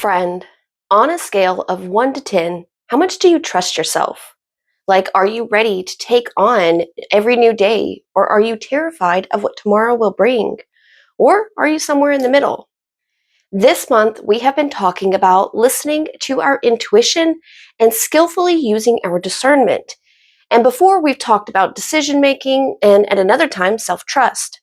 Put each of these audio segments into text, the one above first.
Friend, on a scale of 1 to 10, how much do you trust yourself? Like, are you ready to take on every new day, or are you terrified of what tomorrow will bring? Or are you somewhere in the middle? This month, we have been talking about listening to our intuition and skillfully using our discernment. And before, we've talked about decision making and at another time, self trust.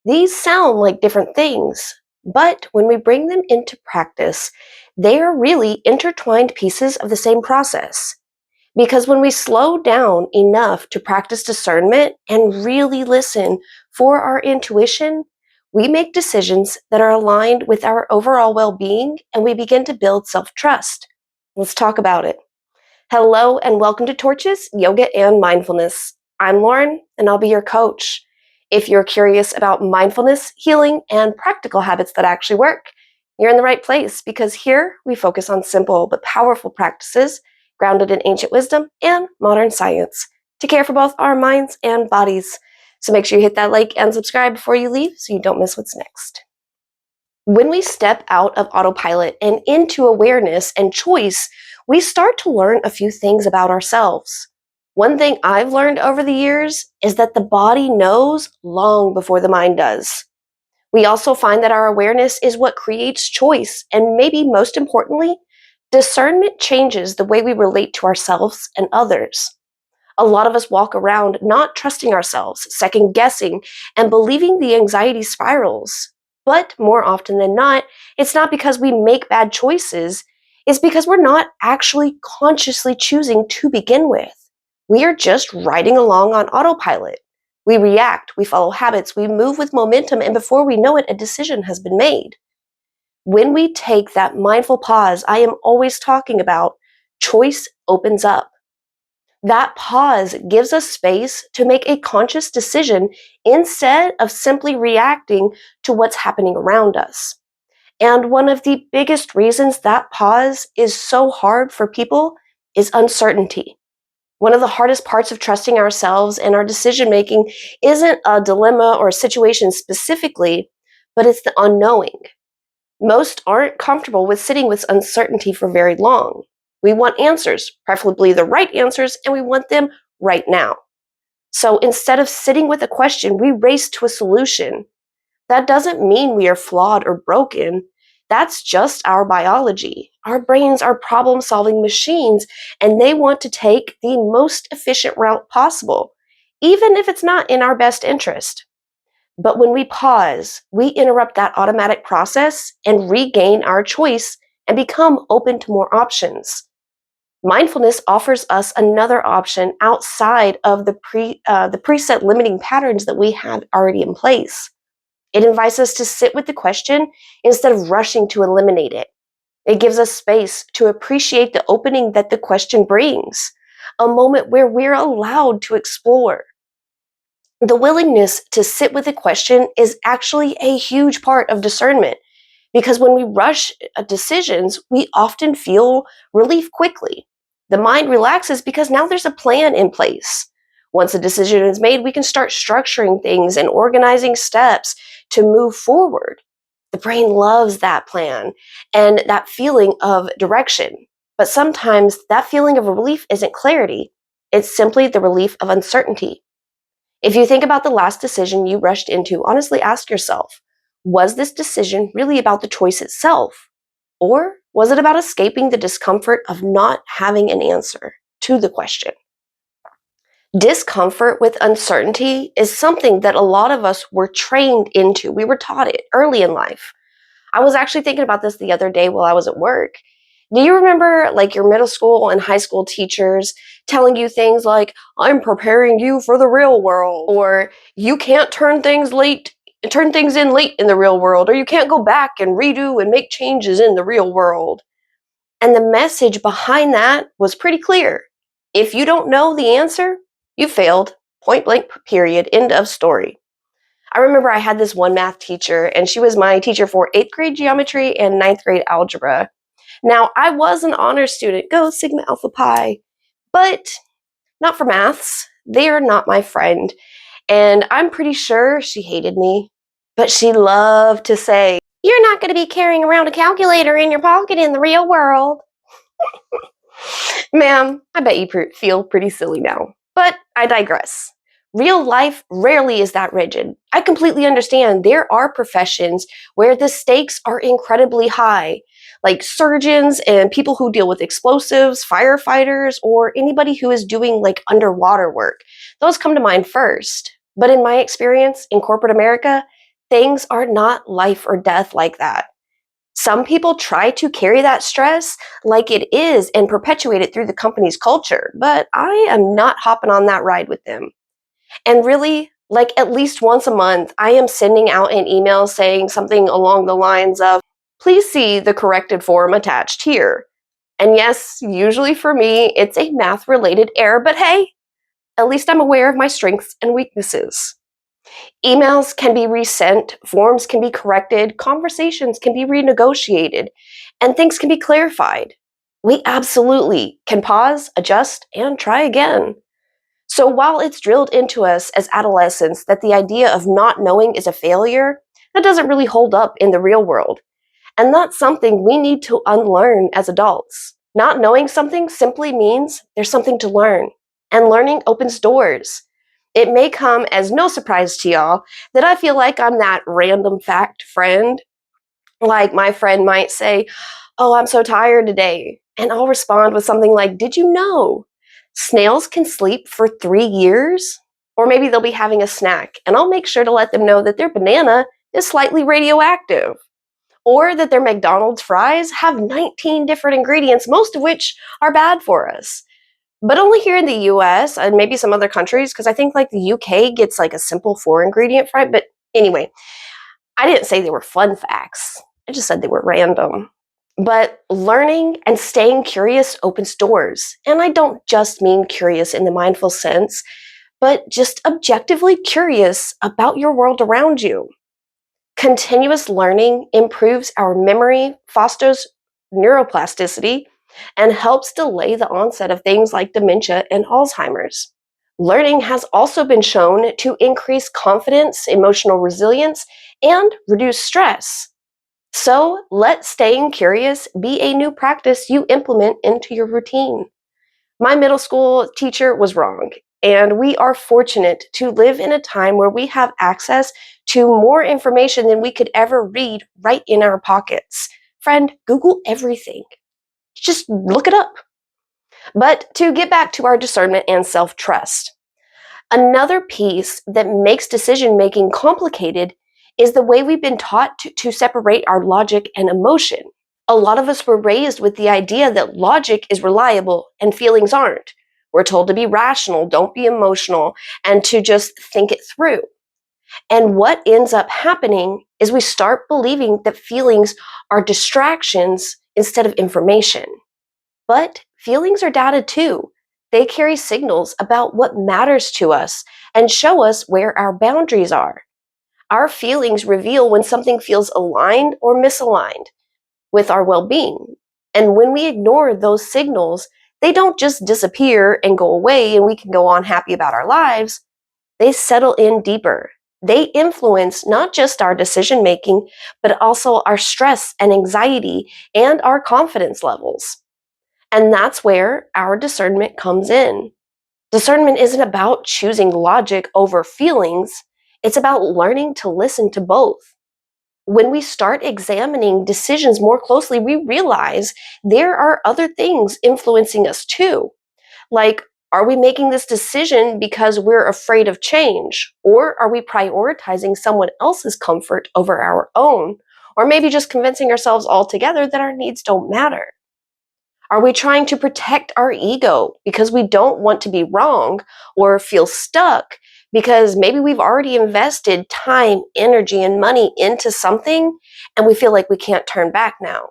These sound like different things, but when we bring them into practice, they are really intertwined pieces of the same process. Because when we slow down enough to practice discernment and really listen for our intuition, we make decisions that are aligned with our overall well being and we begin to build self trust. Let's talk about it. Hello, and welcome to Torches, Yoga, and Mindfulness. I'm Lauren, and I'll be your coach. If you're curious about mindfulness, healing, and practical habits that actually work, you're in the right place because here we focus on simple but powerful practices grounded in ancient wisdom and modern science to care for both our minds and bodies. So make sure you hit that like and subscribe before you leave so you don't miss what's next. When we step out of autopilot and into awareness and choice, we start to learn a few things about ourselves. One thing I've learned over the years is that the body knows long before the mind does. We also find that our awareness is what creates choice, and maybe most importantly, discernment changes the way we relate to ourselves and others. A lot of us walk around not trusting ourselves, second guessing, and believing the anxiety spirals. But more often than not, it's not because we make bad choices, it's because we're not actually consciously choosing to begin with. We are just riding along on autopilot. We react, we follow habits, we move with momentum, and before we know it, a decision has been made. When we take that mindful pause I am always talking about, choice opens up. That pause gives us space to make a conscious decision instead of simply reacting to what's happening around us. And one of the biggest reasons that pause is so hard for people is uncertainty. One of the hardest parts of trusting ourselves and our decision making isn't a dilemma or a situation specifically, but it's the unknowing. Most aren't comfortable with sitting with uncertainty for very long. We want answers, preferably the right answers, and we want them right now. So instead of sitting with a question, we race to a solution. That doesn't mean we are flawed or broken. That's just our biology. Our brains are problem-solving machines, and they want to take the most efficient route possible, even if it's not in our best interest. But when we pause, we interrupt that automatic process and regain our choice and become open to more options. Mindfulness offers us another option outside of the preset limiting patterns that we have already in place. It invites us to sit with the question instead of rushing to eliminate it. It gives us space to appreciate the opening that the question brings, a moment where we're allowed to explore. The willingness to sit with a question is actually a huge part of discernment because when we rush decisions, we often feel relief quickly. The mind relaxes because now there's a plan in place. Once a decision is made, we can start structuring things and organizing steps to move forward. The brain loves that plan and that feeling of direction. But sometimes that feeling of relief isn't clarity. It's simply the relief of uncertainty. If you think about the last decision you rushed into, honestly ask yourself, was this decision really about the choice itself? Or was it about escaping the discomfort of not having an answer to the question? Discomfort with uncertainty is something that a lot of us were trained into. We were taught it early in life. I was actually thinking about this the other day while I was at work. Do you remember like your middle school and high school teachers telling you things like, I'm preparing you for the real world, or you can't turn things in late in the real world, or you can't go back and redo and make changes in the real world. And the message behind that was pretty clear. If you don't know the answer, you failed. Point blank, period, end of story. I remember I had this one math teacher, and she was my teacher for 8th grade geometry and 9th grade algebra. Now, I was an honor student, go Sigma Alpha Pi, but not for maths. They are not my friend, and I'm pretty sure she hated me, but she loved to say, You're not going to be carrying around a calculator in your pocket in the real world. Ma'am, I bet you feel pretty silly now. But I digress. Real life rarely is that rigid. I completely understand there are professions where the stakes are incredibly high, like surgeons and people who deal with explosives, firefighters, or anybody who is doing like underwater work. Those come to mind first. But in my experience in corporate America, things are not life or death like that. Some people try to carry that stress like it is and perpetuate it through the company's culture, but I am not hopping on that ride with them. And really, like at least once a month, I am sending out an email saying something along the lines of, please see the corrected form attached here. And yes, usually for me, it's a math related error, but hey, at least I'm aware of my strengths and weaknesses. Emails can be resent, forms can be corrected, conversations can be renegotiated, and things can be clarified. We absolutely can pause, adjust, and try again. So while it's drilled into us as adolescents that the idea of not knowing is a failure, that doesn't really hold up in the real world. And that's something we need to unlearn as adults. Not knowing something simply means there's something to learn, and learning opens doors. It may come as no surprise to y'all that I feel like I'm that random fact friend. Like my friend might say, oh, I'm so tired today. And I'll respond with something like, did you know snails can sleep for 3 years? Or maybe they'll be having a snack, and I'll make sure to let them know that their banana is slightly radioactive, or that their McDonald's fries have 19 different ingredients, most of which are bad for us. But only here in the US and maybe some other countries, because I think like the UK gets like a simple 4 ingredient fry. But anyway, I didn't say they were fun facts. I just said they were random. But learning and staying curious opens doors. And I don't just mean curious in the mindful sense, but just objectively curious about your world around you. Continuous learning improves our memory, fosters neuroplasticity, and helps delay the onset of things like dementia and Alzheimer's. Learning has also been shown to increase confidence, emotional resilience, and reduce stress. So let staying curious be a new practice you implement into your routine. My middle school teacher was wrong, and we are fortunate to live in a time where we have access to more information than we could ever read right in our pockets. Friend, Google everything. Just look it up. But to get back to our discernment and self trust, another piece that makes decision making complicated is the way we've been taught to separate our logic and emotion. A lot of us were raised with the idea that logic is reliable and feelings aren't. We're told to be rational, don't be emotional, and to just think it through. And what ends up happening is we start believing that feelings are distractions instead of information. But feelings are data too. They carry signals about what matters to us and show us where our boundaries are. Our feelings reveal when something feels aligned or misaligned with our well being. And when we ignore those signals, they don't just disappear and go away and we can go on happy about our lives. They settle in deeper. They influence not just our decision making, but also our stress and anxiety and our confidence levels. And that's where our discernment comes in. Discernment isn't about choosing logic over feelings, it's about learning to listen to both. When we start examining decisions more closely, we realize there are other things influencing us too. Like, are we making this decision because we're afraid of change? Or are we prioritizing someone else's comfort over our own? Or maybe just convincing ourselves altogether that our needs don't matter? Are we trying to protect our ego because we don't want to be wrong or feel stuck because maybe we've already invested time, energy, and money into something and we feel like we can't turn back now?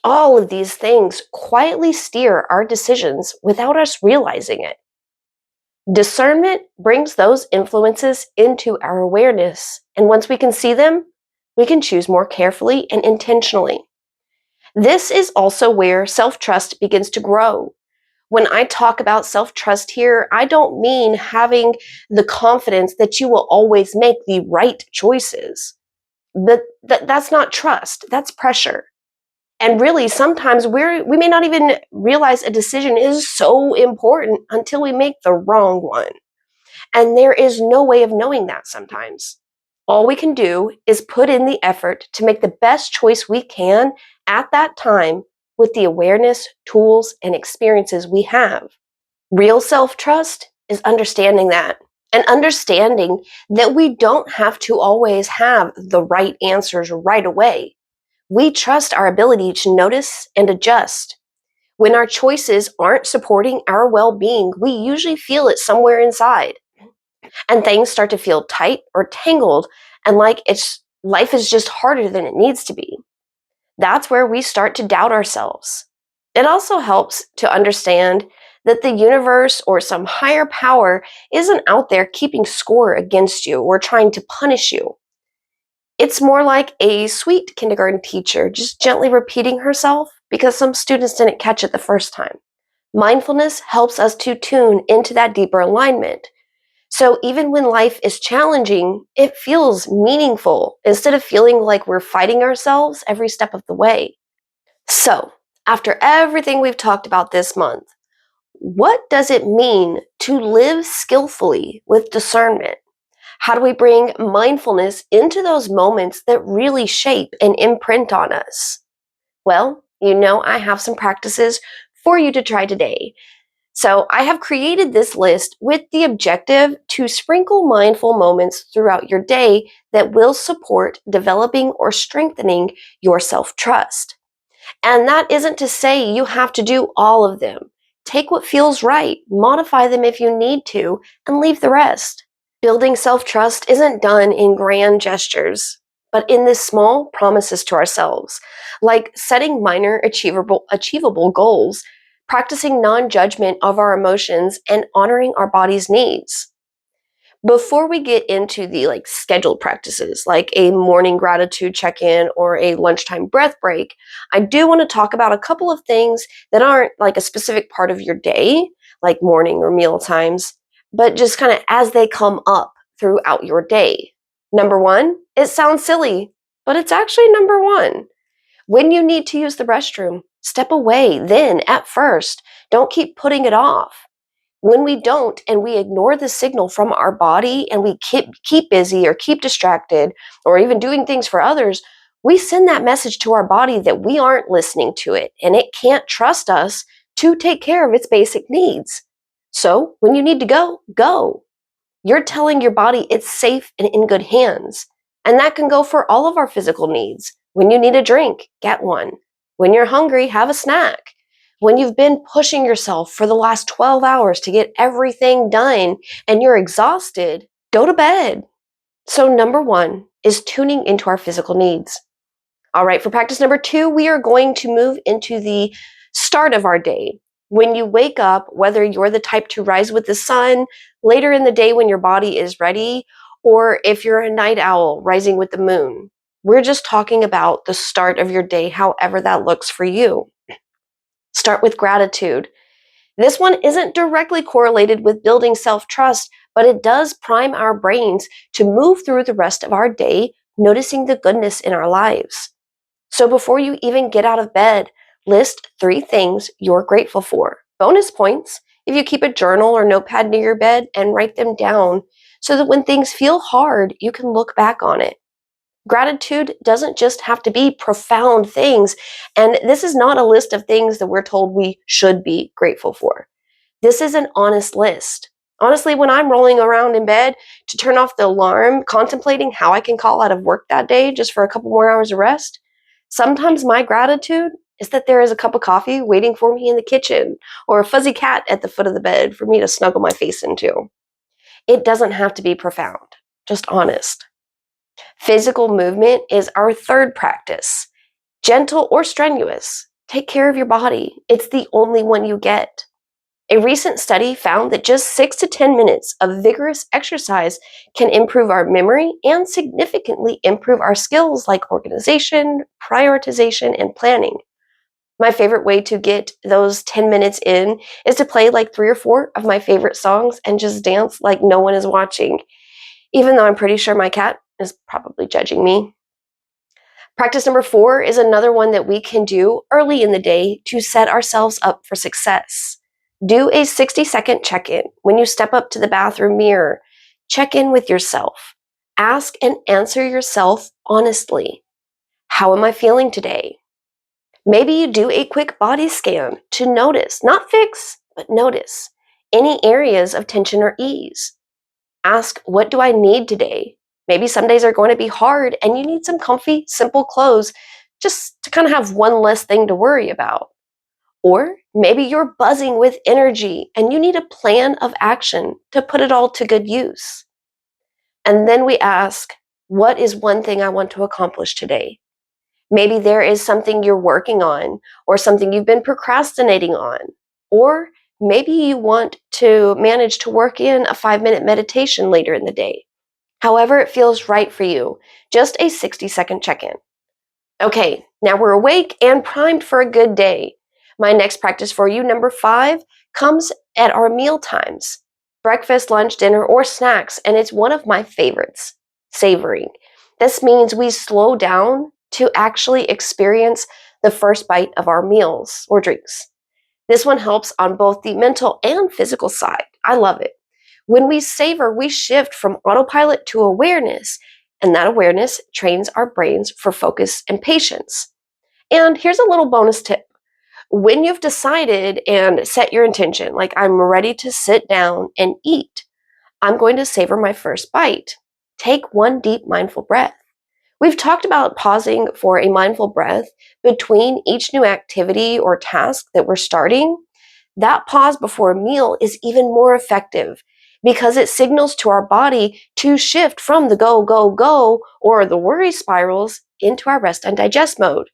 All of these things quietly steer our decisions without us realizing it. Discernment brings those influences into our awareness, and once we can see them, we can choose more carefully and intentionally. This is also where self trust begins to grow. When I talk about self trust here, I don't mean having the confidence that you will always make the right choices. But that's not trust, that's pressure. And really, sometimes we may not even realize a decision is so important until we make the wrong one. And there is no way of knowing that sometimes. All we can do is put in the effort to make the best choice we can at that time with the awareness, tools, and experiences we have. Real self trust is understanding that and understanding that we don't have to always have the right answers right away. We trust our ability to notice and adjust. When our choices aren't supporting our well being, we usually feel it somewhere inside. And things start to feel tight or tangled and like life is just harder than it needs to be. That's where we start to doubt ourselves. It also helps to understand that the universe or some higher power isn't out there keeping score against you or trying to punish you. It's more like a sweet kindergarten teacher just gently repeating herself because some students didn't catch it the first time. Mindfulness helps us to tune into that deeper alignment. So even when life is challenging, it feels meaningful instead of feeling like we're fighting ourselves every step of the way. So, after everything we've talked about this month, what does it mean to live skillfully with discernment? How do we bring mindfulness into those moments that really shape and imprint on us? Well, I have some practices for you to try today. So I have created this list with the objective to sprinkle mindful moments throughout your day that will support developing or strengthening your self-trust. And that isn't to say you have to do all of them. Take what feels right, modify them if you need to, and leave the rest. Building self-trust isn't done in grand gestures, but in the small promises to ourselves, like setting minor achievable goals, practicing non-judgment of our emotions, and honoring our body's needs. Before we get into the scheduled practices, like a morning gratitude check-in or a lunchtime breath break, I do want to talk about a couple of things that aren't like a specific part of your day, like morning or meal times, but just kind of as they come up throughout your day. Number one, it sounds silly, but it's actually number one. When you need to use the restroom, step away then at first. Don't keep putting it off. When we don't and we ignore the signal from our body and we keep busy or keep distracted or even doing things for others, we send that message to our body that we aren't listening to it and it can't trust us to take care of its basic needs. So when you need to go, go. You're telling your body it's safe and in good hands. And that can go for all of our physical needs. When you need a drink, get one. When you're hungry, have a snack. When you've been pushing yourself for the last 12 hours to get everything done and you're exhausted, go to bed. So, number one is tuning into our physical needs. All right, for practice number two, we are going to move into the start of our day. When you wake up, whether you're the type to rise with the sun later in the day when your body is ready, or if you're a night owl rising with the moon, we're just talking about the start of your day, however that looks for you. Start with gratitude. This one isn't directly correlated with building self-trust, but it does prime our brains to move through the rest of our day, noticing the goodness in our lives. So before you even get out of bed, list 3 things you're grateful for. Bonus points if you keep a journal or notepad near your bed and write them down so that when things feel hard, you can look back on it. Gratitude doesn't just have to be profound things, and this is not a list of things that we're told we should be grateful for. This is an honest list. Honestly, when I'm rolling around in bed to turn off the alarm, contemplating how I can call out of work that day just for a couple more hours of rest, sometimes my gratitude is that there is a cup of coffee waiting for me in the kitchen or a fuzzy cat at the foot of the bed for me to snuggle my face into. It doesn't have to be profound, just honest. Physical movement is our third practice. Gentle or strenuous, take care of your body. It's the only one you get. A recent study found that just 6 to 10 minutes of vigorous exercise can improve our memory and significantly improve our skills like organization, prioritization, and planning. My favorite way to get those 10 minutes in is to play like 3 or 4 of my favorite songs and just dance like no one is watching, even though I'm pretty sure my cat is probably judging me. Practice number 4 is another one that we can do early in the day to set ourselves up for success. Do a 60-second check-in. When you step up to the bathroom mirror, check in with yourself. Ask and answer yourself honestly. How am I feeling today? Maybe you do a quick body scan to notice, not fix, but notice any areas of tension or ease. Ask, what do I need today? Maybe some days are going to be hard and you need some comfy, simple clothes just to kind of have one less thing to worry about. Or maybe you're buzzing with energy and you need a plan of action to put it all to good use. And then we ask, what is one thing I want to accomplish today? Maybe there is something you're working on or something you've been procrastinating on. Or maybe you want to manage to work in a 5-minute meditation later in the day. However it feels right for you, just a 60-second check-in. Okay, now we're awake and primed for a good day. My next practice for you, number 5, comes at our meal times. Breakfast, lunch, dinner, or snacks, and it's one of my favorites, savoring. This means we slow down to actually experience the first bite of our meals or drinks. This one helps on both the mental and physical side. I love it. When we savor, we shift from autopilot to awareness, and that awareness trains our brains for focus and patience. And here's a little bonus tip. When you've decided and set your intention, like I'm ready to sit down and eat, I'm going to savor my first bite. Take one deep mindful breath. We've talked about pausing for a mindful breath between each new activity or task that we're starting. That pause before a meal is even more effective because it signals to our body to shift from the go, go, go, or the worry spirals into our rest and digest mode.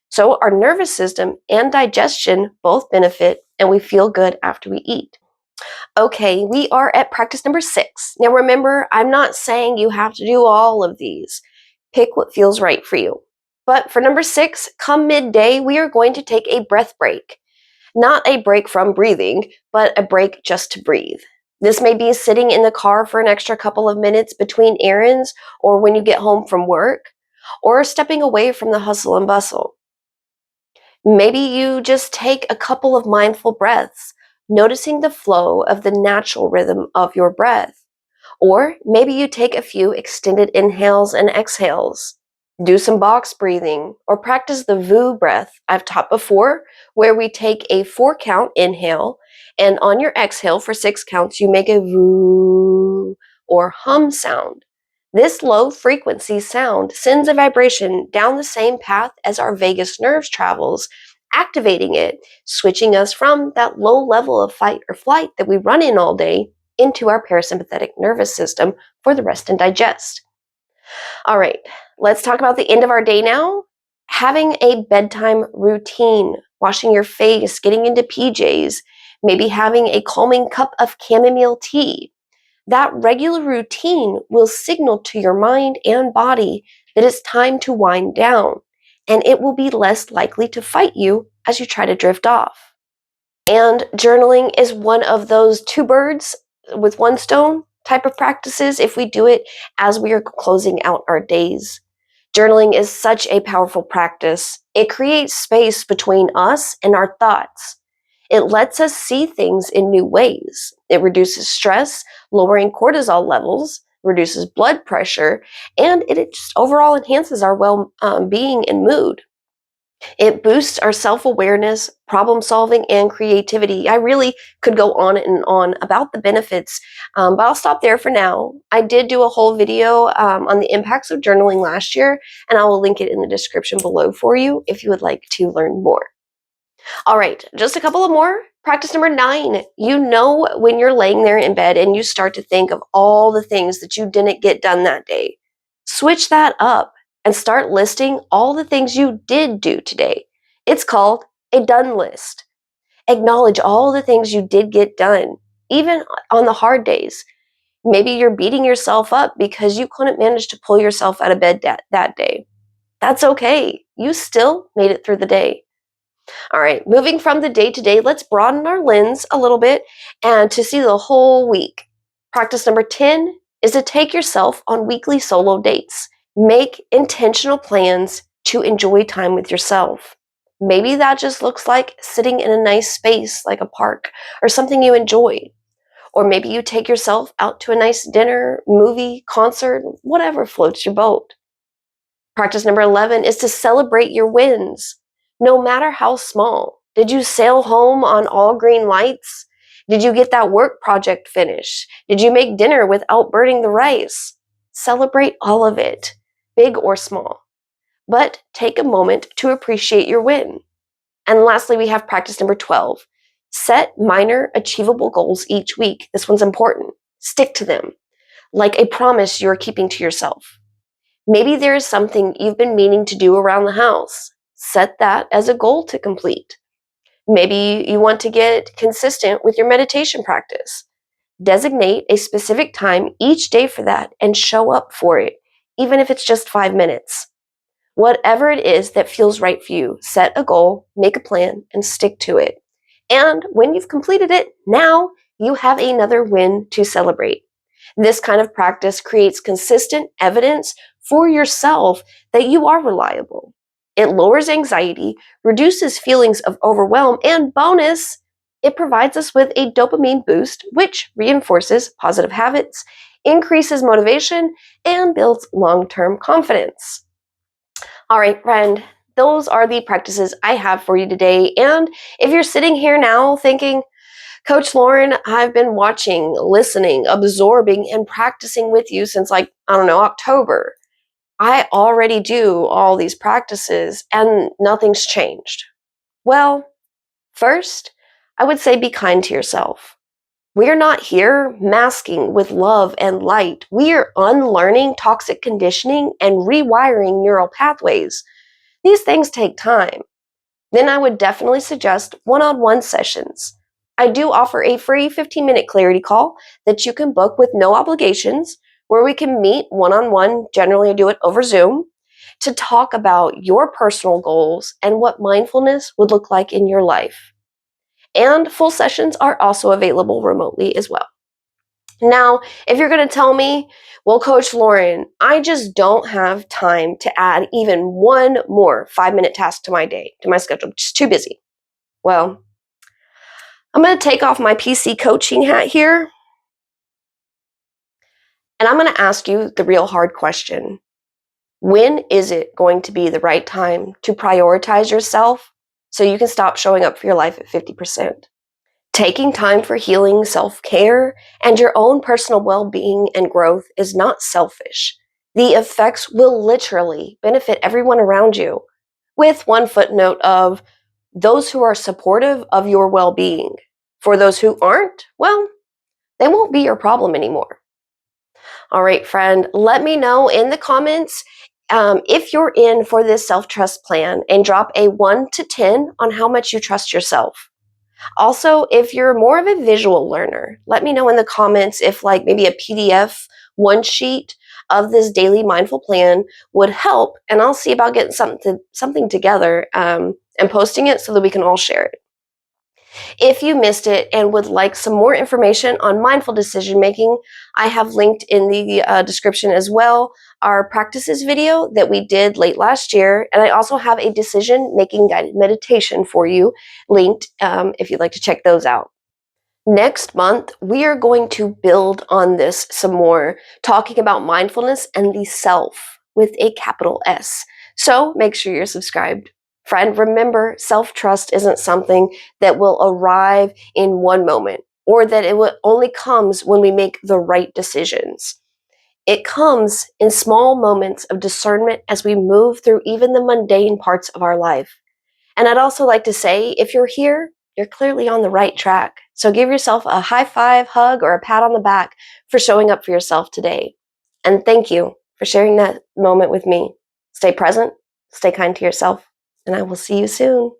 So our nervous system and digestion both benefit and we feel good after we eat. Okay, we are at practice number 6. Now remember, I'm not saying you have to do all of these. Pick what feels right for you. But for number 6, come midday, we are going to take a breath break. Not a break from breathing, but a break just to breathe. This may be sitting in the car for an extra couple of minutes between errands or when you get home from work, or stepping away from the hustle and bustle. Maybe you just take a couple of mindful breaths, noticing the flow of the natural rhythm of your breath. Or maybe you take a few extended inhales and exhales. Do some box breathing or practice the VU breath I've taught before, where we take a 4-count inhale and on your exhale for 6 counts, you make a VU or hum sound. This low frequency sound sends a vibration down the same path as our vagus nerves travels, activating it, switching us from that low level of fight or flight that we run in all day into our parasympathetic nervous system for the rest and digest. All right, let's talk about the end of our day now. Having a bedtime routine, washing your face, getting into PJs, maybe having a calming cup of chamomile tea. That regular routine will signal to your mind and body that it's time to wind down, and it will be less likely to fight you as you try to drift off. And journaling is one of those 2 birds with 1 stone type of practices if we do it as we are closing out our days. Journaling is such a powerful practice. It creates space between us and our thoughts. It lets us see things in new ways. It reduces stress, lowering cortisol levels, reduces blood pressure, and it just overall enhances our well-being and mood. It boosts our self-awareness, problem solving, and creativity. I really could go on and on about the benefits, but I'll stop there for now. I did do a whole video on the impacts of journaling last year, and I will link it in the description below for you if you would like to learn more. All right, just a couple of more. Practice number 9. You know when you're laying there in bed and you start to think of all the things that you didn't get done that day. Switch that up and start listing all the things you did do today. It's called a done list. Acknowledge all the things you did get done, even on the hard days. Maybe you're beating yourself up because you couldn't manage to pull yourself out of bed that day. That's okay. You still made it through the day. All right, moving from the day to day, let's broaden our lens a little bit and to see the whole week. Practice number 10 is to take yourself on weekly solo dates. Make intentional plans to enjoy time with yourself. Maybe that just looks like sitting in a nice space like a park or something you enjoy. Or maybe you take yourself out to a nice dinner, movie, concert, whatever floats your boat. Practice number 11 is to celebrate your wins, no matter how small. Did you sail home on all green lights? Did you get that work project finished? Did you make dinner without burning the rice? Celebrate all of it, big or small. But take a moment to appreciate your win. And lastly, we have practice number 12. Set minor achievable goals each week. This one's important. Stick to them, like a promise you're keeping to yourself. Maybe there is something you've been meaning to do around the house. Set that as a goal to complete. Maybe you want to get consistent with your meditation practice. Designate a specific time each day for that and show up for it, even if it's just 5 minutes. Whatever it is that feels right for you, set a goal, make a plan, and stick to it. And when you've completed it, now you have another win to celebrate. This kind of practice creates consistent evidence for yourself that you are reliable. It lowers anxiety, reduces feelings of overwhelm, and bonus, it provides us with a dopamine boost, which reinforces positive habits, increases motivation, and builds long-term confidence. All right, friend, those are the practices I have for you today. And if you're sitting here now thinking, Coach Lauren, I've been watching, listening, absorbing, and practicing with you since October. I already do all these practices and nothing's changed. Well, first, I would say be kind to yourself. We're not here masking with love and light. We are unlearning toxic conditioning and rewiring neural pathways. These things take time. Then I would definitely suggest one-on-one sessions. I do offer a free 15-minute clarity call that you can book with no obligations, where we can meet one-on-one, generally I do it over Zoom, to talk about your personal goals and what mindfulness would look like in your life. And full sessions are also available remotely as well. Now, if you're going to tell me, well, Coach Lauren, I just don't have time to add even one more 5-minute task to my day, to my schedule, just too busy. Well, I'm going to take off my PC coaching hat here, and I'm going to ask you the real hard question. When is it going to be the right time to prioritize yourself so you can stop showing up for your life at 50%? Taking time for healing, self-care, and your own personal well-being and growth is not selfish. The effects will literally benefit everyone around you, with one footnote of those who are supportive of your well-being. For those who aren't, well, they won't be your problem anymore. All right, friend, let me know in the comments if you're in for this self-trust plan, and drop a 1 to 10 on how much you trust yourself. Also, if you're more of a visual learner, let me know in the comments if maybe a PDF one sheet of this daily mindful plan would help, and I'll see about getting something together and posting it so that we can all share it. If you missed it and would like some more information on mindful decision making, I have linked in the description as well our practices video that we did late last year, and I also have a decision making guided meditation for you linked if you'd like to check those out. Next month, we are going to build on this some more, talking about mindfulness and the self with a capital S. So make sure you're subscribed. Friend, remember, self-trust isn't something that will arrive in one moment, or that it only comes when we make the right decisions. It comes in small moments of discernment as we move through even the mundane parts of our life. And I'd also like to say, if you're here, you're clearly on the right track. So give yourself a high five, hug, or a pat on the back for showing up for yourself today. And thank you for sharing that moment with me. Stay present, stay kind to yourself, and I will see you soon.